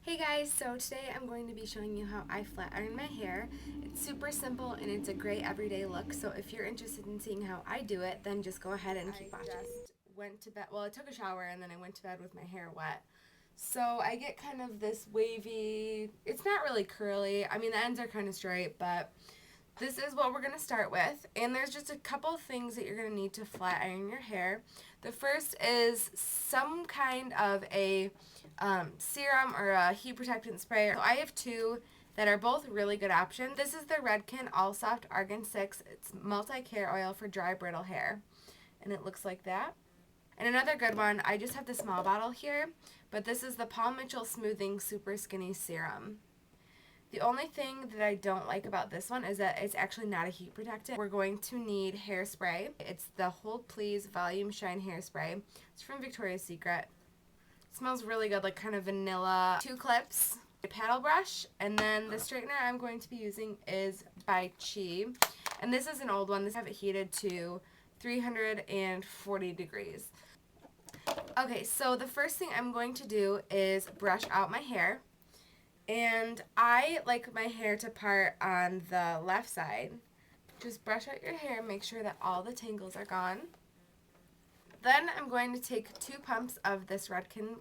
Hey guys, so today I'm going to be showing you how I flat iron my hair. It's super simple and it's a great everyday look, so if you're interested in seeing how I do it, then just go ahead and keep watching. I just went to bed, well, I took a shower and then I went to bed with my hair wet. So I get kind of this wavy, it's not really curly, I mean the ends are kind of straight, but this is what we're going to start with, and there's just a couple things that you're going to need to flat iron your hair. The first is some kind of a serum or a heat protectant spray. So I have two that are both really good options. This is the Redken All Soft Argan 6. It's multi-care oil for dry brittle hair, and it looks like that. And another good one, I just have the small bottle here, but this is the Paul Mitchell Smoothing Super Skinny Serum. The only thing that I don't like about this one is that it's actually not a heat protectant. We're going to need hairspray. It's the Hold Please Volume Shine Hairspray. It's from Victoria's Secret. It smells really good, like kind of vanilla. 2 clips, a paddle brush, and then the straightener I'm going to be using is by Chi. And this is an old one. This I have it heated to 340 degrees. Okay, so the first thing I'm going to do is brush out my hair. And I like my hair to part on the left side. Just brush out your hair, make sure that all the tangles are gone. Then I'm going to take 2 pumps of this Redken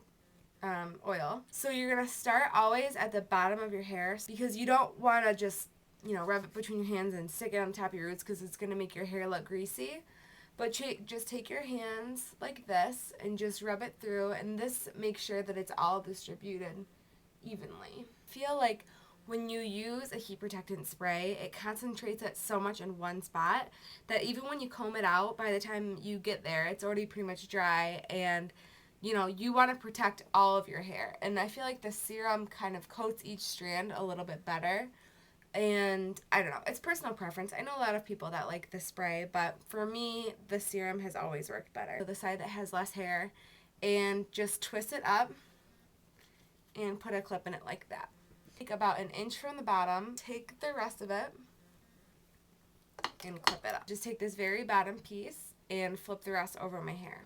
oil. So you're going to start always at the bottom of your hair because you don't want to just, rub it between your hands and stick it on top of your roots because it's going to make your hair look greasy. But just take your hands like this and just rub it through, and this makes sure that it's all distributed evenly. Feel like when you use a heat protectant spray, it concentrates it so much in one spot that even when you comb it out, by the time you get there, it's already pretty much dry, and you want to protect all of your hair. And I feel like the serum kind of coats each strand a little bit better. And I don't know, it's personal preference. I know a lot of people that like the spray, but for me, the serum has always worked better. So the side that has less hair, and just twist it up and put a clip in it like that. Take about an inch from the bottom, take the rest of it, and clip it up. Just take this very bottom piece and flip the rest over my hair.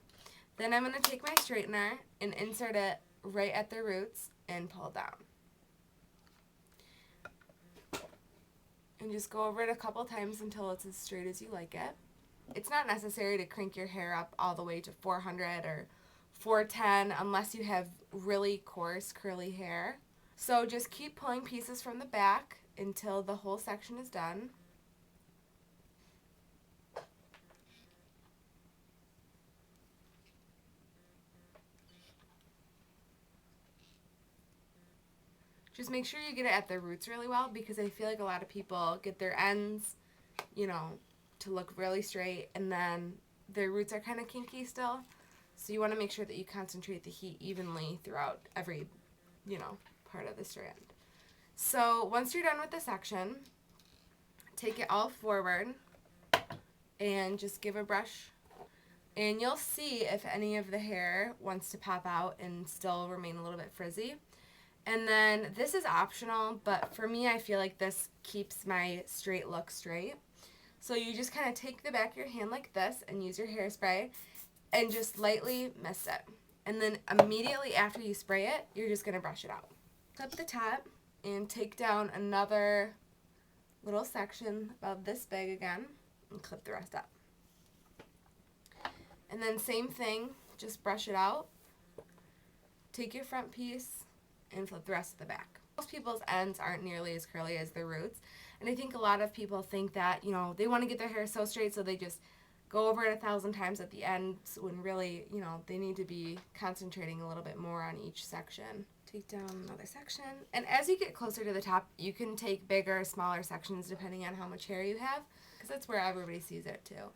Then I'm going to take my straightener and insert it right at the roots and pull down. And just go over it a couple times until it's as straight as you like it. It's not necessary to crank your hair up all the way to 400 or 410 unless you have really coarse curly hair. So just keep pulling pieces from the back until the whole section is done. Just make sure you get it at the roots really well, because I feel like a lot of people get their ends, to look really straight, and then their roots are kind of kinky still. So you want to make sure that you concentrate the heat evenly throughout every, part of the strand. So once you're done with the section, take it all forward and just give a brush. And you'll see if any of the hair wants to pop out and still remain a little bit frizzy. And then this is optional, but for me, I feel like this keeps my straight look straight. So you just kind of take the back of your hand like this and use your hairspray and just lightly mist it. And then immediately after you spray it, you're just going to brush it out. Clip the top and take down another little section about this big again and clip the rest up. And then same thing, just brush it out. Take your front piece and flip the rest of the back. Most people's ends aren't nearly as curly as their roots, and I think a lot of people think that, they want to get their hair so straight, so they just go over it 1,000 times at the end, when really, they need to be concentrating a little bit more on each section. Take down another section, and as you get closer to the top, you can take bigger or smaller sections depending on how much hair you have, because that's where everybody sees it too.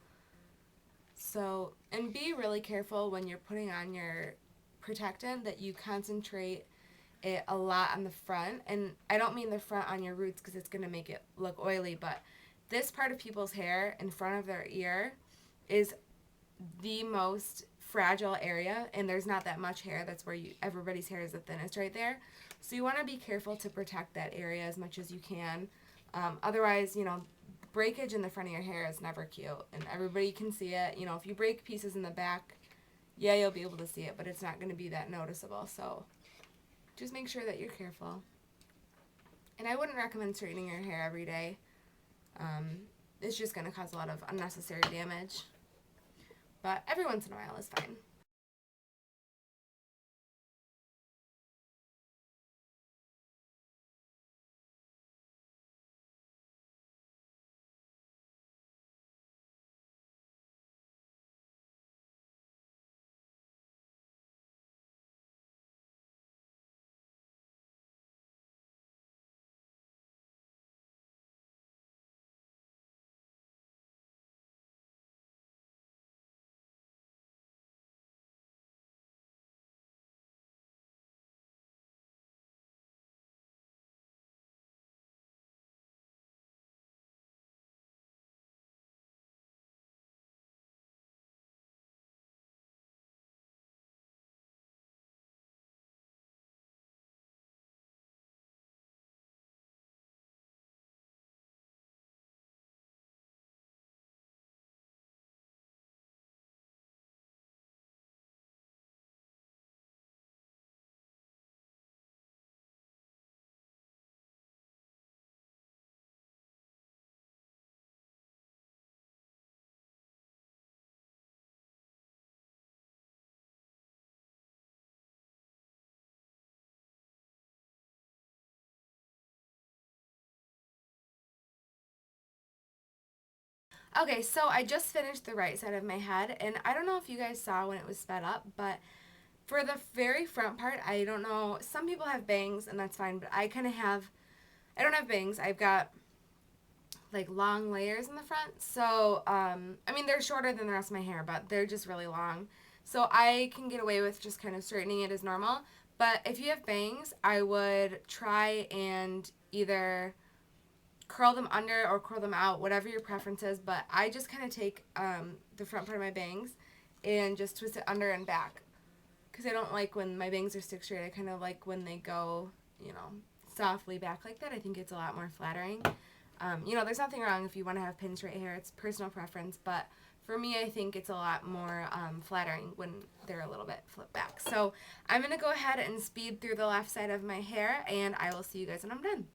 So, and be really careful when you're putting on your protectant that you concentrate it a lot on the front. And I don't mean the front on your roots because it's going to make it look oily, but this part of people's hair in front of their ear is the most fragile area, and there's not that much hair. That's where everybody's hair is the thinnest right there. So you want to be careful to protect that area as much as you can. Otherwise, breakage in the front of your hair is never cute, and everybody can see it. If you break pieces in the back, yeah, you'll be able to see it, but it's not going to be that noticeable. So just make sure that you're careful. And I wouldn't recommend straightening your hair every day. It's just going to cause a lot of unnecessary damage. But every once in a while is fine. Okay, so I just finished the right side of my head, and I don't know if you guys saw when it was sped up, but for the very front part, I don't know. Some people have bangs, and that's fine, but I kind of have. I don't have bangs. I've got like long layers in the front. So, I mean, they're shorter than the rest of my hair, but they're just really long. So I can get away with just kind of straightening it as normal. But if you have bangs, I would try and either curl them under or curl them out, whatever your preference is. But I just kind of take the front part of my bangs and just twist it under and back. Because I don't like when my bangs are stick straight. I kind of like when they go, you know, softly back like that. I think it's a lot more flattering. There's nothing wrong if you want to have pin straight hair. It's personal preference. But for me, I think it's a lot more flattering when they're a little bit flipped back. So I'm going to go ahead and speed through the left side of my hair, and I will see you guys when I'm done.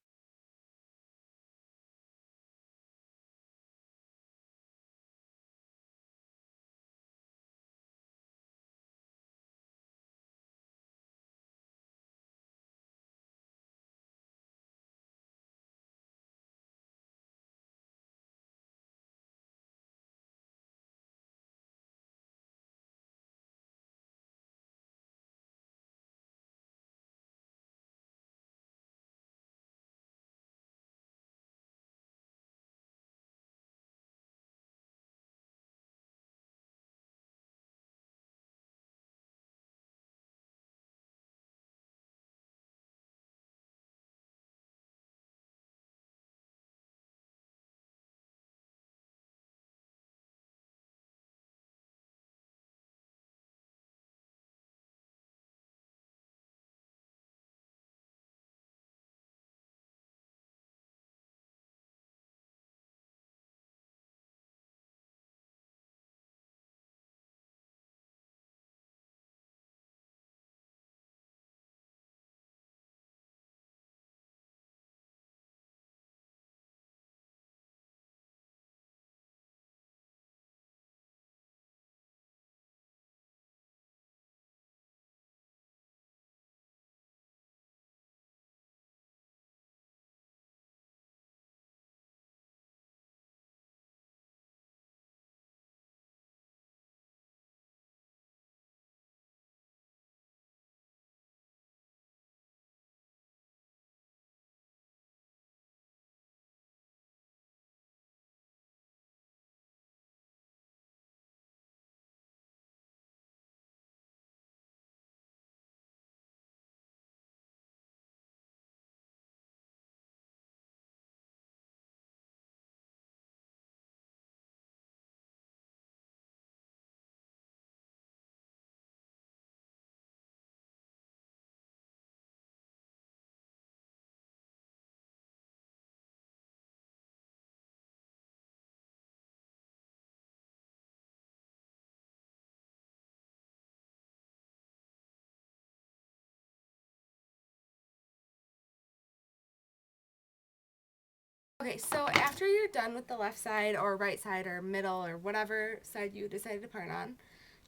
Okay, so after you're done with the left side or right side or middle or whatever side you decided to part on,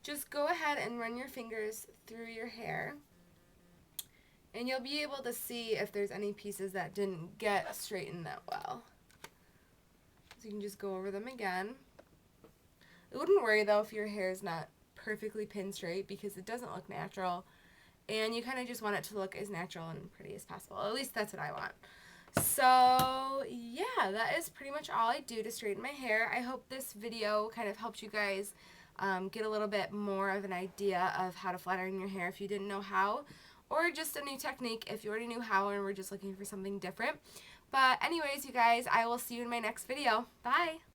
just go ahead and run your fingers through your hair. And you'll be able to see if there's any pieces that didn't get straightened that well. So you can just go over them again. I wouldn't worry though if your hair is not perfectly pin straight because it doesn't look natural. And you kind of just want it to look as natural and pretty as possible. At least that's what I want. So yeah, that is pretty much all I do to straighten my hair. I hope this video kind of helped you guys get a little bit more of an idea of how to flat iron your hair if you didn't know how, or just a new technique if you already knew how and were just looking for something different. But anyways, you guys, I will see you in my next video. Bye!